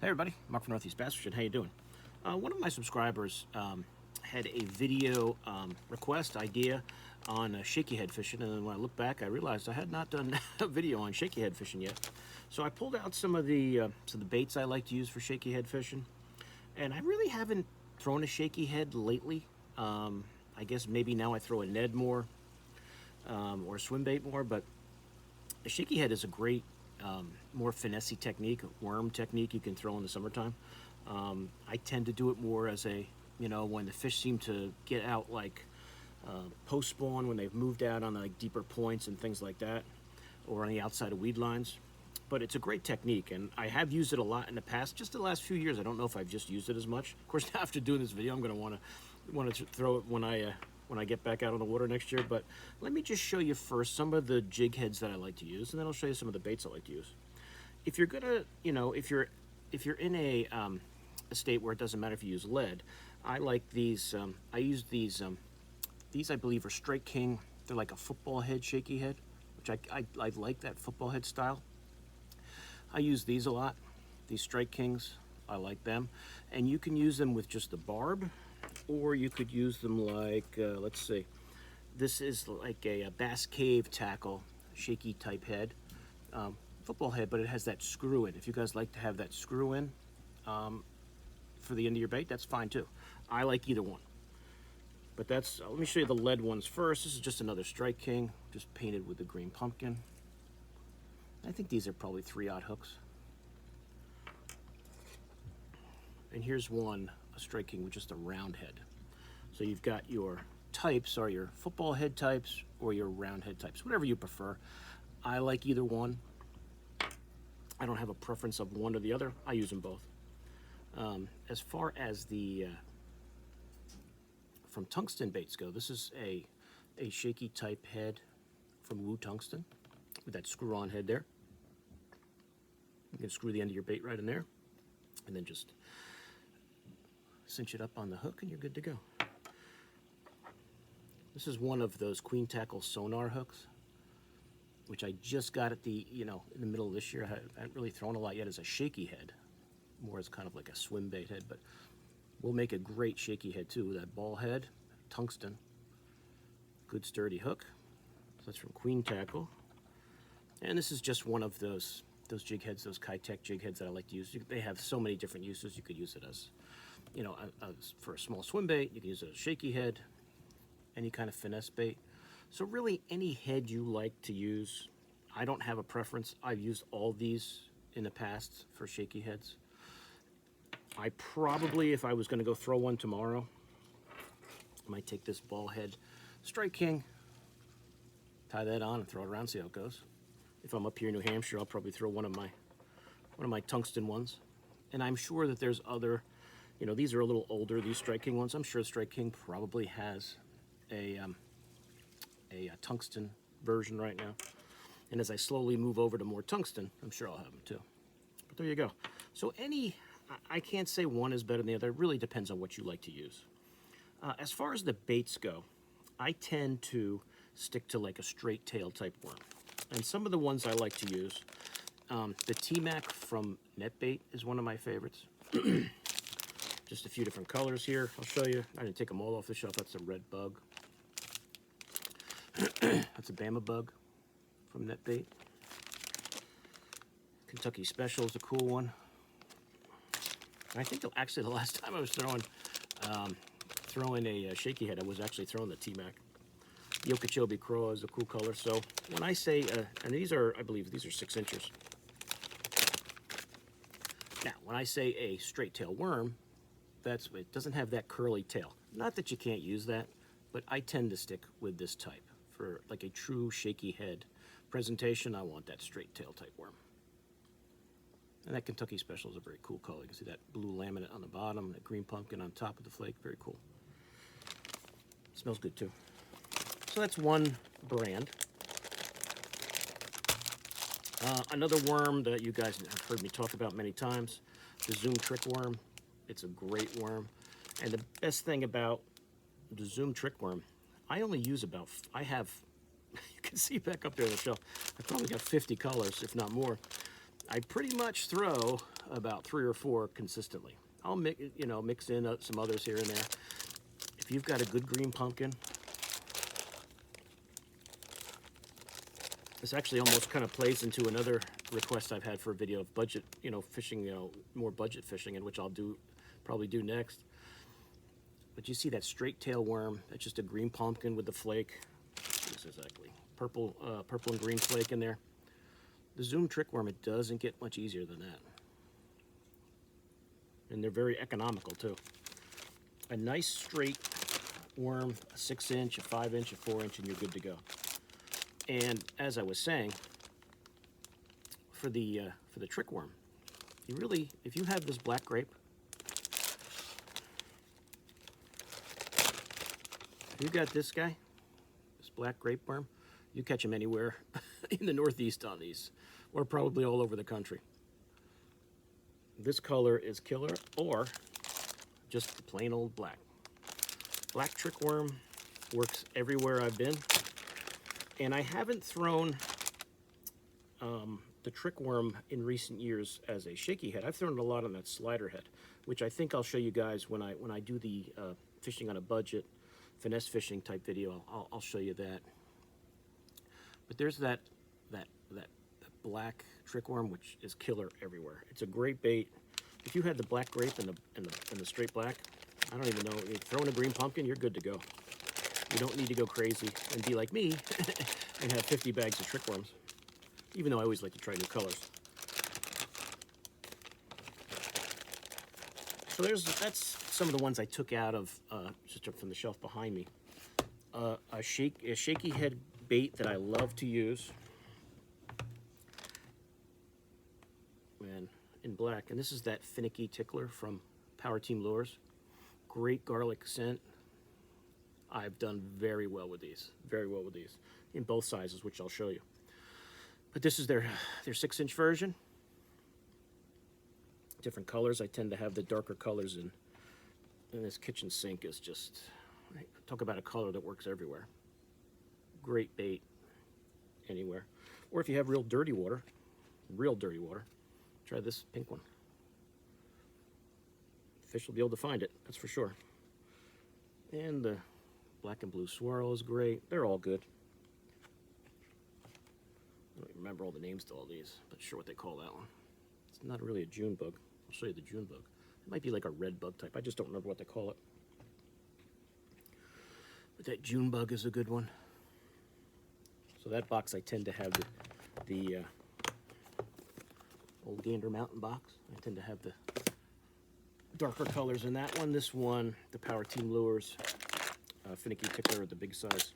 Hey everybody, Mark from Northeast Bass Fishing. How you doing? One of my subscribers had a video request idea on shaky head fishing, and then when I looked back, I realized I had not done a video on shaky head fishing yet. So I pulled out some of the baits I like to use for shaky head fishing, and I really haven't thrown a shaky head lately. I guess maybe now I throw a Ned more or a swim bait more, but a shaky head is a great more finessey technique, worm technique you can throw in the summertime. I tend to do it more as a, when the fish seem to get out like post spawn, when they've moved out on the deeper points and things like that, or on the outside of weed lines. But it's a great technique, and I have used it a lot in the past. Just the last few years, I don't know if I've just used it as much. Of course, after doing this video, I'm going to want to throw it when I get back out on the water next year. But let me just show you first some of the jig heads that I like to use, and then I'll show you some of the baits I like to use. If you're gonna, if you're in a state where it doesn't matter if you use lead, I like these. I use these. These I believe are Strike King. They're like a football head, shaky head, which I like that football head style. I use these a lot. These Strike Kings, I like them, and you can use them with just the barb, or you could use them like, let's see, this is like a Bass Cave tackle, shaky type head, football head, but it has that screw in. If you guys like to have that screw in for the end of your bait, that's fine too. I like either one. But that's, let me show you the lead ones first. This is just another Strike King, just painted with the green pumpkin. I think these are probably 3/0 hooks. And here's one, a Strike King with just a round head. So you've got your types, are your football head types or your round head types, whatever you prefer. I like either one. I don't have a preference of one or the other. I use them both. As far as the from tungsten baits go, this is a shaky type head from Woo Tungsten with that screw-on head there. You can screw the end of your bait right in there, and then just cinch it up on the hook, and you're good to go. This is one of those Queen Tackle sonar hooks, which I just got at the, in the middle of this year. I haven't really thrown a lot yet as a shaky head, more as kind of like a swim bait head, but we'll make a great shaky head too. That ball head, tungsten, good sturdy hook. So that's from Queen Tackle. And this is just one of those jig heads, those Kitech jig heads that I like to use. They have so many different uses. You could use it as, for a small swim bait. You can use it as a shaky head, any kind of finesse bait. So really any head you like to use. I don't have a preference. I've used all these in the past for shaky heads. I probably, if I was going to go throw one tomorrow, I might take this ball head Strike King, tie that on and throw it around, see how it goes. If I'm up here in New Hampshire, I'll probably throw one of my tungsten ones. And I'm sure that there's other, these are a little older, these Strike King ones. I'm sure Strike King probably has a tungsten version right now. And as I slowly move over to more tungsten, I'm sure I'll have them too. But there you go. So I can't say one is better than the other. It really depends on what you like to use. As far as the baits go, I tend to stick to like a straight tail type worm. And some of the ones I like to use, the T-Mac from NetBait is one of my favorites. Just a few different colors here. I'll show you. I didn't take them all off the shelf. That's a red bug. That's a Bama bug from NetBait. Kentucky Special is a cool one. I think actually the last time I was throwing a shaky head, I was actually throwing the T-Mac. The Okeechobee Craw is a cool color. So when I say, and these are, I believe these are 6 inches. Now, when I say a straight tail worm, it doesn't have that curly tail. Not that you can't use that, but I tend to stick with this type. For like a true shaky head presentation, I want that straight tail type worm. And that Kentucky Special is a very cool color. You can see that blue laminate on the bottom, and that green pumpkin on top of the flake. Very cool. Smells good too. So that's one brand. Another worm that you guys have heard me talk about many times, the Zoom Trick Worm. It's a great worm. And the best thing about the Zoom Trick Worm, I only use I have, you can see back up there on the shelf, I've probably got 50 colors, if not more. I pretty much throw about 3 or 4 consistently. I'll mix in some others here and there. If you've got a good green pumpkin, this actually almost kind of plays into another request I've had for a video of budget, fishing, more budget fishing, and which I'll probably do next. But you see that straight tail worm? That's just a green pumpkin with the flake. This is exactly purple and green flake in there. The Zoom trick worm, it doesn't get much easier than that. And they're very economical too. A nice straight worm, a 6-inch, a 5-inch, a 4-inch, and you're good to go. And as I was saying, for the trick worm, if you have this black grape, if you got this guy, this black grape worm, you catch him anywhere in the Northeast on these, or probably all over the country. This color is killer, or just plain old black. Black trick worm works everywhere I've been. And I haven't thrown the trick worm in recent years as a shaky head. I've thrown it a lot on that slider head, which I think I'll show you guys when I do the fishing on a budget, finesse fishing type video. I'll show you that. But there's that black trick worm, which is killer everywhere. It's a great bait. If you had the black grape and the straight black, I don't even know. If you throw in a green pumpkin, you're good to go. You don't need to go crazy and be like me and have 50 bags of trick worms, even though I always like to try new colors. So that's some of the ones I took out of just from the shelf behind me. A shaky head bait that I love to use, and in black, and this is that finicky tickler from Power Team Lures. Great garlic scent. I've done very well with these, in both sizes, which I'll show you. But this is their 6-inch version. Different colors. I tend to have the darker colors in. And this kitchen sink is just, talk about a color that works everywhere. Great bait anywhere. Or if you have real dirty water, try this pink one. Fish will be able to find it, that's for sure. And the black and blue swirl is great. They're all good. I don't remember all the names to all these, but sure what they call that one. It's not really a June bug. I'll show you the June bug. It might be like a red bug type. I just don't remember what they call it. But that June bug is a good one. So that box, I tend to have the Old Gander Mountain box. I tend to have the darker colors in that one. This one, the Power Team Lures, finicky tickler, the big size,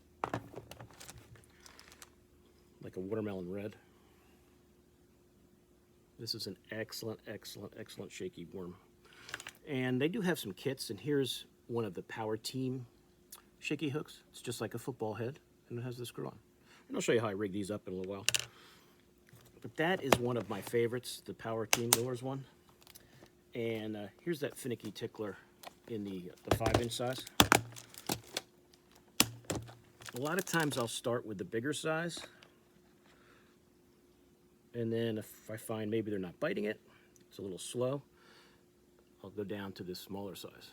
like a watermelon red. This is an excellent shaky worm. And they do have some kits, and here's one of the Power Team shaky hooks. It's just like a football head, and it has the screw on. And I'll show you how I rig these up in a little while. But that is one of my favorites, the Power Team Lures one. And here's that finicky tickler in the 5-inch size. A lot of times I'll start with the bigger size, and then if I find maybe they're not biting it, it's a little slow, I'll go down to this smaller size.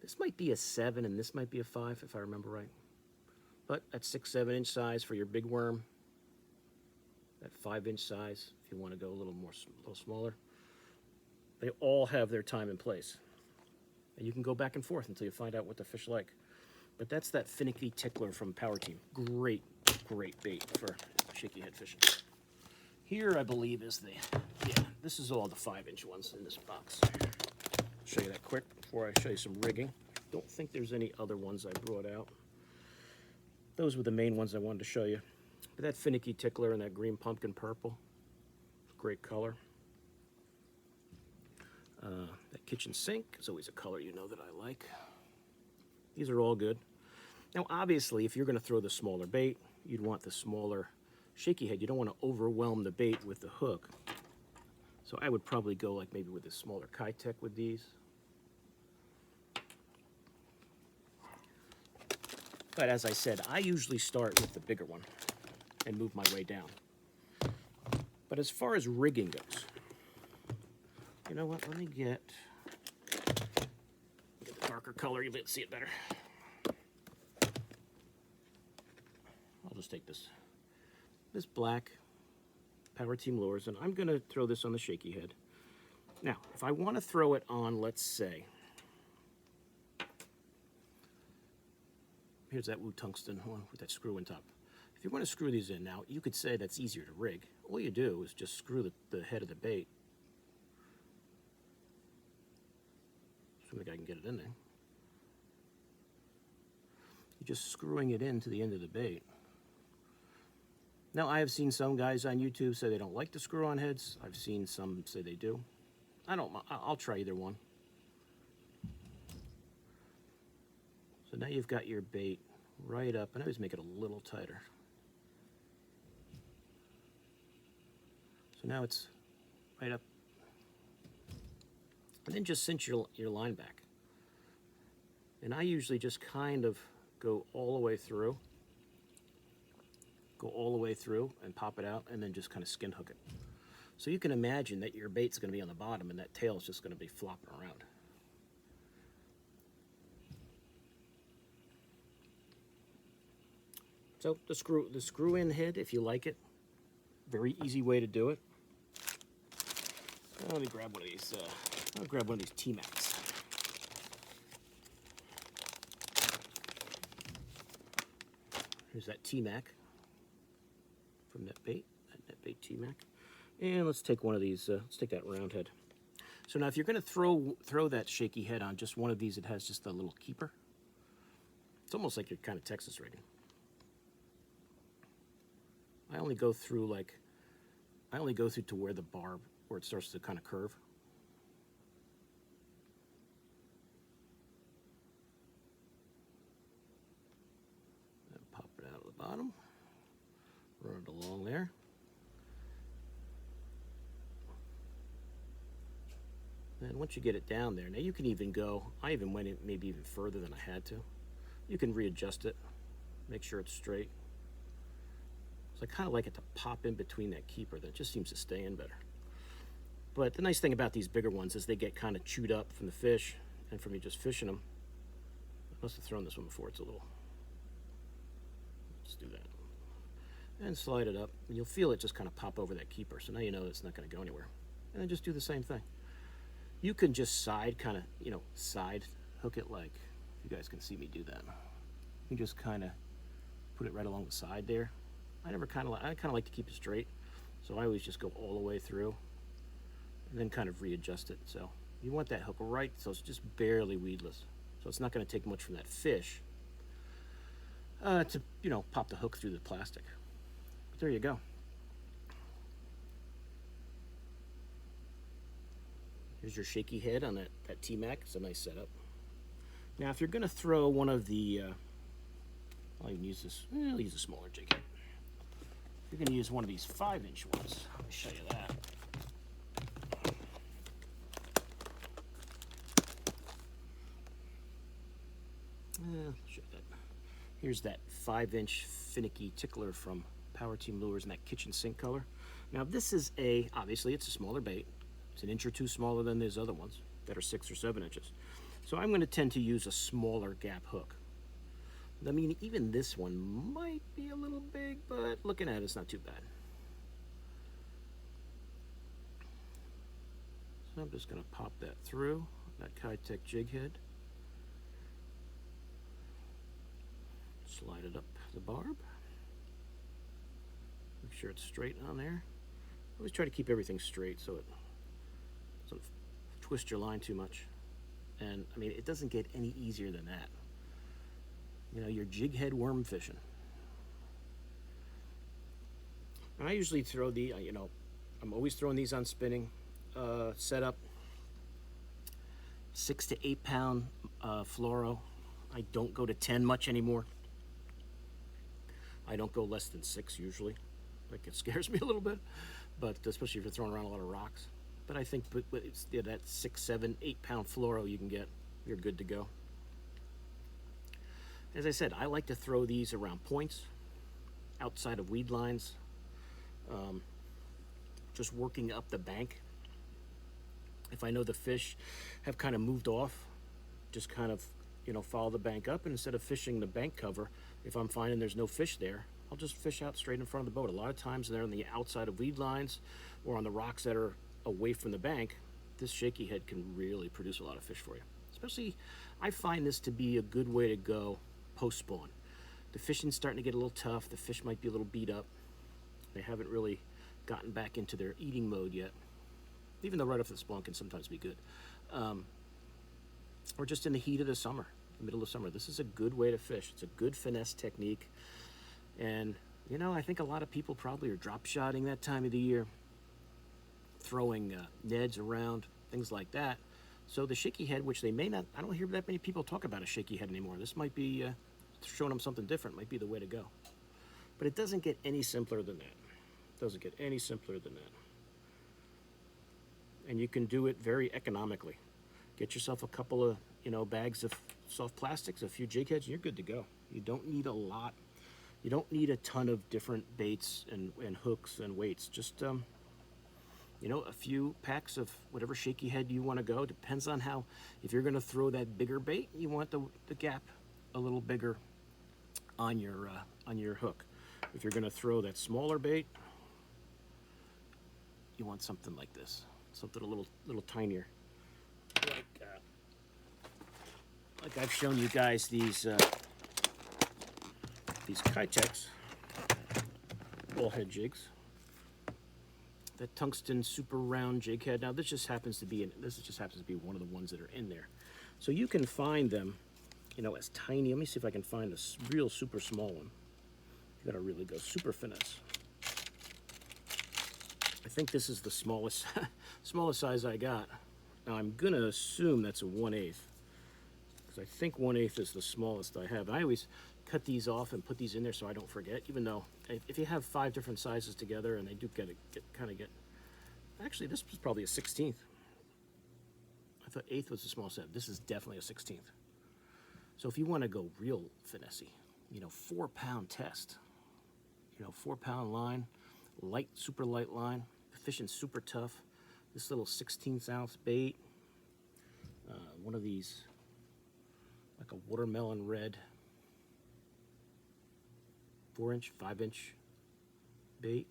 This might be a 7 and this might be a 5 if I remember right. But at 6-7-inch size for your big worm, that 5-inch size if you want to go a little smaller. They all have their time and place. And you can go back and forth until you find out what the fish like. But that's that finicky tickler from Power Team. Great bait for shaky head fishing. Here, I believe, is this is all the 5-inch ones in this box. I'll show you that quick before I show you some rigging. Don't think there's any other ones I brought out. Those were the main ones I wanted to show you. But that finicky tickler and that green pumpkin purple, great color. That kitchen sink is always a color you know that I like. These are all good. Now, obviously, if you're going to throw the smaller bait, you'd want the smaller shaky head. You don't want to overwhelm the bait with the hook. So I would probably go like maybe with a smaller Kitech with these. But as I said, I usually start with the bigger one and move my way down. But as far as rigging goes, You know what? Let me get the darker color. You'll be able to see it better. I'll just take this black Power Team Lures, and I'm going to throw this on the Shaky head. Now, if I want to throw it on, let's say, here's that Wu Tungsten one with that screw in top. If you want to screw these in, now, you could say that's easier to rig. All you do is just screw the head of the bait. So maybe I can get it in there. You're just screwing it into the end of the bait. Now, I have seen some guys on YouTube say they don't like the screw-on heads. I've seen some say they do. I'll try either one. So now you've got your bait right up, and I always make it a little tighter. So now it's right up. And then just cinch your line back. And I usually just kind of go all the way through. Go all the way through and pop it out, and then just kind of skin hook it. So you can imagine that your bait's going to be on the bottom and that tail is just going to be flopping around. So the screw in head, if you like it, very easy way to do it. Let me grab one of these. I'll grab one of these T-Macs. Here's that T-Mac from NetBait, that NetBait T-Mac. And let's take one of these, let's take that round head. So now if you're gonna throw that Shaky head on just one of these, it has just a little keeper. It's almost like you're kind of Texas rigging. I only go through to where the barb, where it starts to kind of curve. And pop it out of the bottom, run it along there. And once you get it down there, now you can even go, I even went in maybe even further than I had to. You can readjust it, make sure it's straight. So I kind of like it to pop in between that keeper. That just seems to stay in better. But the nice thing about these bigger ones is they get kind of chewed up from the fish and from you just fishing them. I must have thrown this one before, it's a little. Let's do that. And slide it up, and you'll feel it just kind of pop over that keeper. So now you know it's not going to go anywhere. And then just do the same thing. You can just side hook it like, you guys can see me do that. You just kind of put it right along the side there. I kind of like to keep it straight, so I always just go all the way through and then kind of readjust it. So you want that hook right, so it's just barely weedless. So it's not going to take much from that fish to, pop the hook through the plastic. But there you go. Here's your Shaky head on that T-Mac. It's a nice setup. Now, if you're going to throw one of the, I'll even use this. I'll use a smaller jig head. You're going to use one of these 5-inch ones. Let me show you that. Show that. Here's that 5-inch finicky tickler from Power Team Lures in that kitchen sink color. Now, this is obviously it's a smaller bait. It's an inch or two smaller than these other ones that are 6 or 7 inches. So I'm going to tend to use a smaller gap hook. I mean, even this one might be a little big, but looking at it, it's not too bad. So I'm just going to pop that through, that Kitech jig head. Slide it up the barb. Make sure it's straight on there. Always try to keep everything straight so it doesn't twist your line too much. And I mean, it doesn't get any easier than that. Your jig head worm fishing. And I usually throw I'm always throwing these on spinning setup. 6 to 8 pound fluoro. I don't go to 10 much anymore. I don't go less than 6 usually. Like, it scares me a little bit, but especially if you're throwing around a lot of rocks. But I think it's that 6, 7, 8 pound fluoro you can get, you're good to go. As I said, I like to throw these around points, outside of weed lines, just working up the bank. If I know the fish have kind of moved off, just kind of, follow the bank up, and instead of fishing the bank cover, if I'm finding there's no fish there, I'll just fish out straight in front of the boat. A lot of times they're on the outside of weed lines or on the rocks that are away from the bank. This shaky head can really produce a lot of fish for you. Especially, I find this to be a good way to go post-spawn. The fishing's starting to get a little tough. The fish might be a little beat up. They haven't really gotten back into their eating mode yet. Even though right off the spawn can sometimes be good. Or just in the heat of the summer, the middle of summer. This is a good way to fish. It's a good finesse technique. And, I think a lot of people probably are drop shotting that time of the year, throwing neds around, things like that. So the shaky head, which they may not, I don't hear that many people talk about a shaky head anymore. This might be showing them something different, might be the way to go. But it doesn't get any simpler than that. It doesn't get any simpler than that. And you can do it very economically. Get yourself a couple of, bags of soft plastics, a few jig heads, and you're good to go. You don't need a lot. You don't need a ton of different baits and hooks and weights. Just, a few packs of whatever shaky head you want to go. Depends on how, if you're going to throw that bigger bait, you want the gap a little bigger on your hook. If you're going to throw that smaller bait, you want something like this, something a little tinier. Like I've shown you guys these Kitechs ball head jigs. That tungsten super round jig head. Now this just happens to be one of the ones that are in there. So you can find them, as tiny. Let me see if I can find this real super small one. You gotta really go super finesse. I think this is the smallest smallest size I got. Now I'm gonna assume that's a 1/8, because I think 1/8 is the smallest I have. I always cut these off and put these in there so I don't forget, even though if you have 5 different sizes together, and they do get actually this was probably a 16th. I thought 1/8 was the smallest set. This is definitely a 16th. So if you want to go real finessey, 4-pound test, 4-pound line, light, super light line, fishing super tough. This little 16th ounce bait, one of these, like a watermelon red 4-inch, 5-inch bait.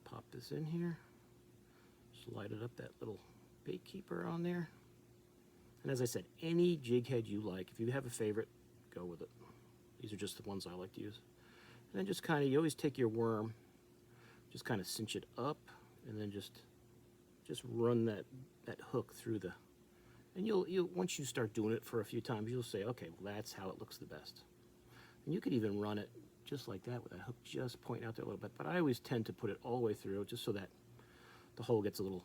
Pop this in here, slide it up that little bait keeper on there. And as I said, any jig head you like, if you have a favorite, go with it. These are just the ones I like to use. And then just kind of, you always take your worm, just kind of cinch it up, and then just run that hook through the, and you'll once you start doing it for a few times, you'll say, okay, well that's how it looks the best. And you could even run it just like that with that hook just pointing out there a little bit. But I always tend to put it all the way through, just so that the hole gets a little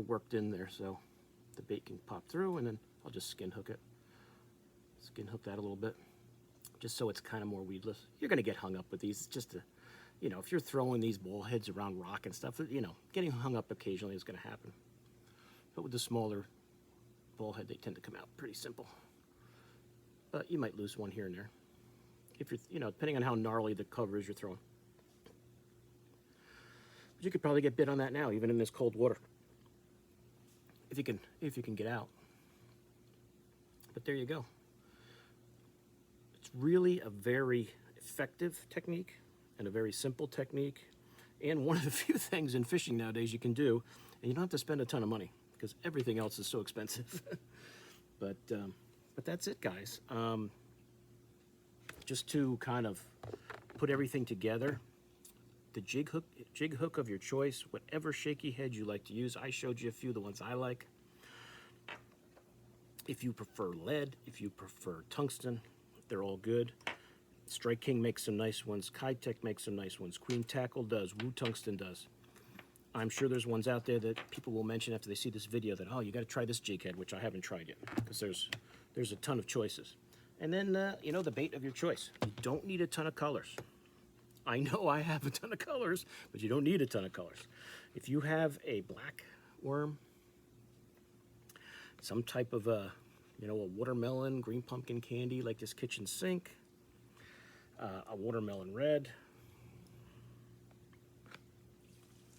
worked in there, so the bait can pop through, and then I'll just skin hook it. Skin hook that a little bit, just so it's kind of more weedless. You're gonna get hung up with these. It's just a, if you're throwing these ball heads around rock and stuff, getting hung up occasionally is gonna happen. But with the smaller ball head, they tend to come out pretty simple. But you might lose one here and there, if you're, depending on how gnarly the cover is you're throwing. But you could probably get bit on that now, even in this cold water, if you can get out. But there you go. It's really a very effective technique and a very simple technique, and one of the few things in fishing nowadays you can do, and you don't have to spend a ton of money because everything else is so expensive. But that's it, guys. Just to kind of put everything together, the jig hook of your choice, whatever shaky head you like to use. I showed you a few of the ones I like. If you prefer lead, if you prefer tungsten, they're all good. Strike King makes some nice ones. Kitech makes some nice ones. Queen Tackle does. Woo Tungsten does. I'm sure there's ones out there that people will mention after they see this video that, oh, you got to try this jig head, which I haven't tried yet, because there's a ton of choices. And then, the bait of your choice. You don't need a ton of colors. I know I have a ton of colors, but you don't need a ton of colors. If you have a black worm, some type of a watermelon, green pumpkin candy like this kitchen sink, a watermelon red.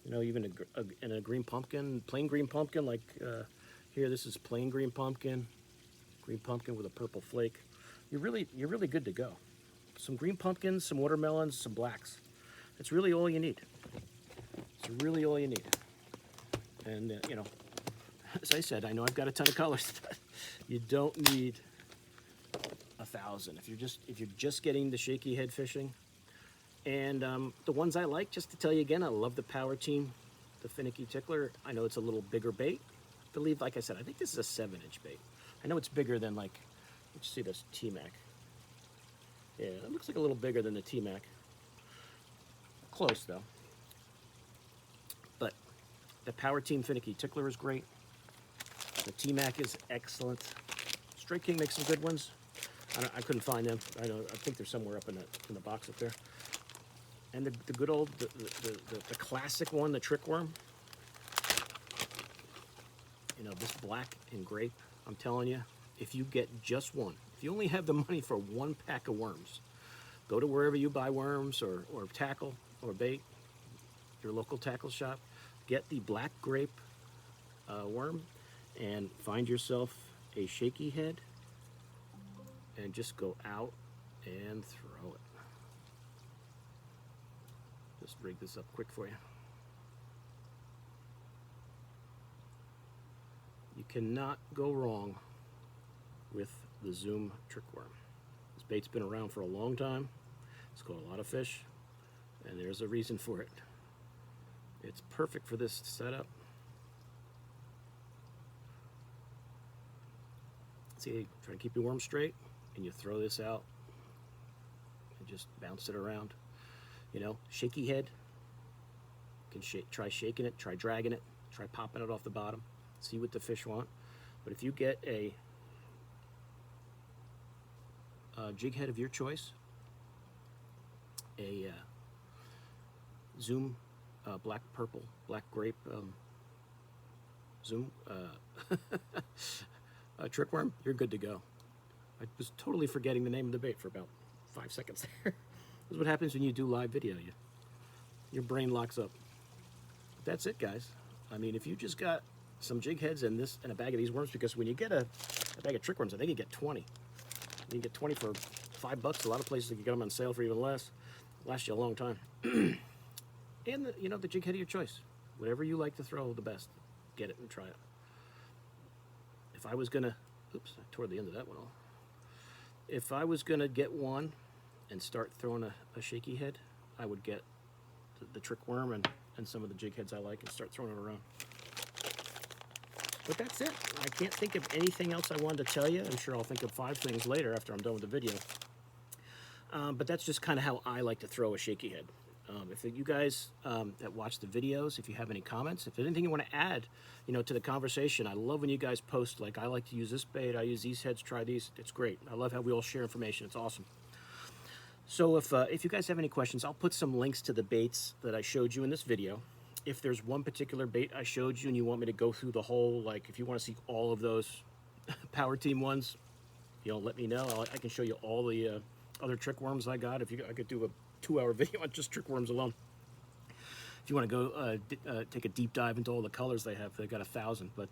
You know, even in a green pumpkin, plain green pumpkin, like here, this is plain green pumpkin with a purple flake. You're really good to go. Some green pumpkins, some watermelons, some blacks. That's really all you need. It's really all you need. And you know, as I said, I know I've got a ton of colors. You don't need 1,000 if you're just getting the shaky head fishing. And the ones I like, just to tell you again, I love the Power Team, the finicky tickler. I know it's a little bigger bait. I believe, like I said, I think this is a 7-inch bait. I know it's bigger than, like, let's see this T-Mac. Yeah, it looks like a little bigger than the T-Mac. Close though. But the Power Team finicky tickler is great. The T-Mac is excellent. Straight King makes some good ones. I couldn't find them. I think they're somewhere up in the box up there. And the good old, the classic one, the trick worm. You know, this black and grape, I'm telling you, if you get just one, if you only have the money for one pack of worms, go to wherever you buy worms or tackle or bait, your local tackle shop, get the black grape worm and find yourself a shaky head and just go out and throw it. Just rig this up quick for you. You cannot go wrong with the Zoom trick worm. This bait's been around for a long time. It's caught a lot of fish, and there's a reason for it. It's perfect for this setup. See, try to keep your worm straight, and you throw this out and just bounce it around. You know, shaky head. You can try shaking it, try dragging it, try popping it off the bottom. See what the fish want. But if you get a jig head of your choice, a Zoom black grape Zoom trick worm, you're good to go. I was totally forgetting the name of the bait for about 5 seconds there. This is what happens when you do live video. Your brain locks up. But that's it, guys. I mean, if you just got some jig heads and a bag of these worms, because when you get a bag of trick worms, I think you get 20. You can get 20 for $5. A lot of places you can get them on sale for even less. Last you a long time. And the jig head of your choice. Whatever you like to throw the best, get it and try it. If I was gonna, oops, I tore the end of that one off. If I was gonna get one and start throwing a shaky head, I would get the trick worm and some of the jig heads I like and start throwing it around. But that's it. I can't think of anything else I wanted to tell you. I'm sure I'll think of 5 things later after I'm done with the video. But that's just kind of how I like to throw a shaky head. If you guys that watch the videos, if you have any comments, if there's anything you want to add, to the conversation, I love when you guys post, like, I like to use this bait, I use these heads, try these. It's great. I love how we all share information. It's awesome. So if you guys have any questions, I'll put some links to the baits that I showed you in this video. If there's one particular bait I showed you and you want me to go through the whole, like, if you want to see all of those Power Team ones, let me know. I can show you all the other trick worms I got. I could do a 2-hour video on just trick worms alone. If you want to go take a deep dive into all the colors they have, they've got 1,000. But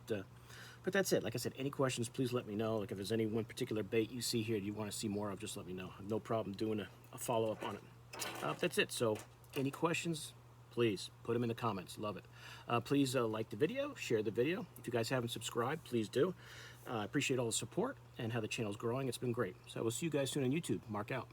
that's it. Like I said, any questions, please let me know. Like, if there's any one particular bait you see here you want to see more of, just let me know. I have no problem doing a follow-up on it. That's it. So any questions, please put them in the comments. Love it. Please like the video, share the video. If you guys haven't subscribed, please do. I appreciate all the support and how the channel's growing. It's been great. So I will see you guys soon on YouTube. Mark out.